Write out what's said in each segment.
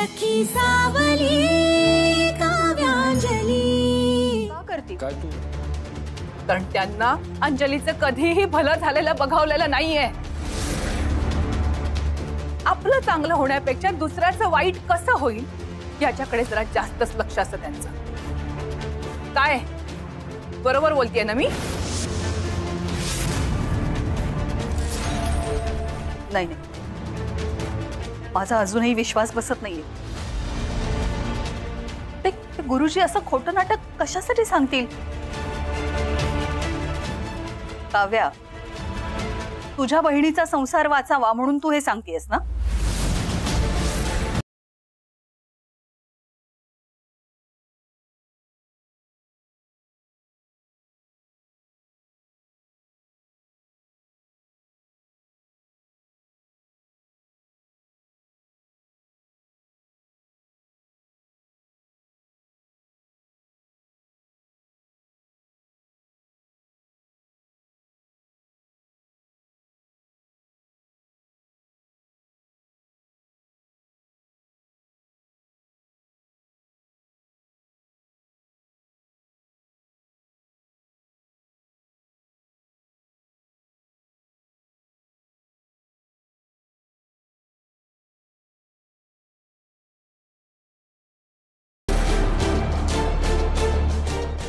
सखी सावली काव्यांजली का करती काय तू? कारण त्यांना अंजलीचं कधीही भलं झालेलं बघावलेलं नाहीये. आपलं चांगलं होण्यापेक्षा दुसऱ्याचं वाईट कसं होईल याच्याकडे जरा जास्तच लक्ष असतं त्यांचं. काय बरोबर बोलतेय ना मी? नाही नाही, माझा अजूनही विश्वास बसत नाहीये. ते गुरुजी असं खोटं नाटक कशासाठी सांगतील? काव्या, तुझ्या बहिणीचा संसार वाचावा म्हणून तू हे सांगतेस ना?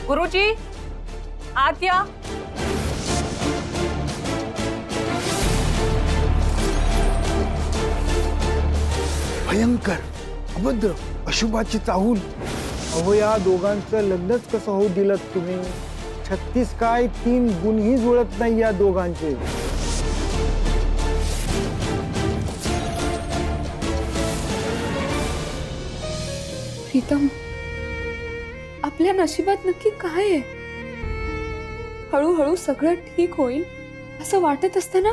गुरुजी आत या. भयंकर अभद्र अशुभाची चाहूल. अहो, या दोघांचं लग्नच कसं होऊ दिलं तुम्ही? 36 काय 3 गुणही जुळत नाही या दोघांचे. प्रीतम, आपल्या नशिबात नक्की काय आहे? हळूहळू सगळं ठीक होईल असं वाटत असताना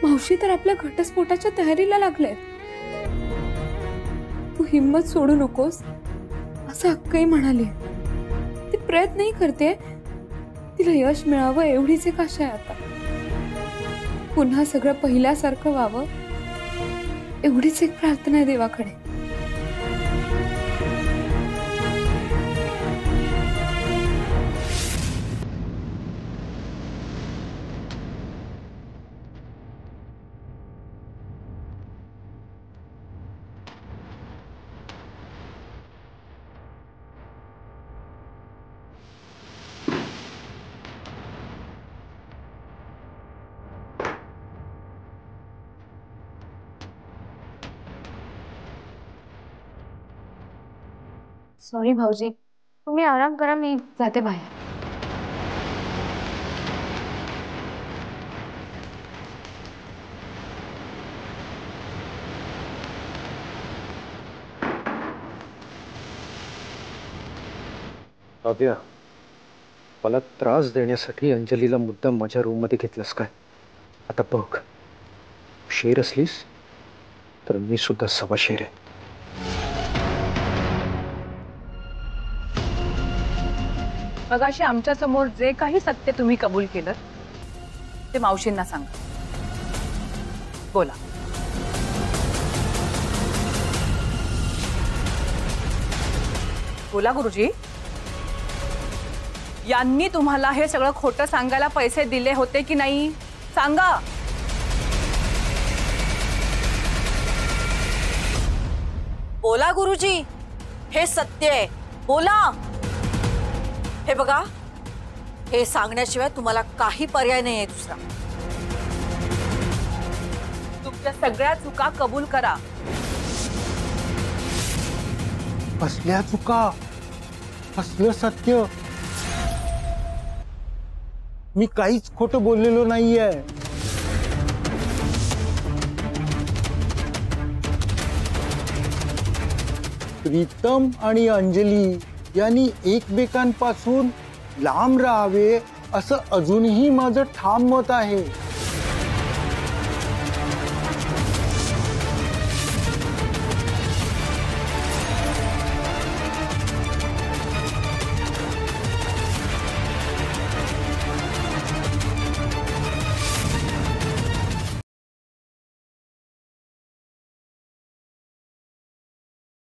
मावशी तर आपल्या घटस्फोटाच्या तयारीला लागले. तू हिम्मत सोडू नकोस असं अक्कई म्हणाली. ती प्रयत्नही करते, तिला यश मिळावं एवढीच एक आशा आहे. आता पुन्हा सगळं पहिल्यासारखं व्हावं एवढीच एक प्रार्थना आहे देवाकडे. सॉरी भाऊजी, तुम्ही आराम करा, मी जाते बाहेर. काव्या, मला त्रास देण्यासाठी अंजलीला मुद्दाम माझ्या रूम मध्ये घेतलंस काय? आता बघ, शेर असलीस तर मी सुद्धा सवा शेर आहे. मगाशी आमच्या समोर जे काही सत्य तुम्ही कबूल केलं ते मावशींना सांगा. बोला. बोला गुरुजी. यांनी तुम्हाला हे सगळं खोटं सांगायला पैसे दिले होते की नाही? सांगा. बोला गुरुजी, हे सत्य आहे, बोला. हे बघा, हे सांगण्याशिवाय तुम्हाला काही पर्याय नाहीये दुसरा. तुमच्या सगळ्या चुका कबूल करा. कसल्या चुका? कसलं सत्य? मी काहीच खोटं बोललेलो नाहीये. प्रीतम आणि अंजली यांनी एकमेकांपासून लांब राहावे असं अजूनही माझं ठाम मत आहे.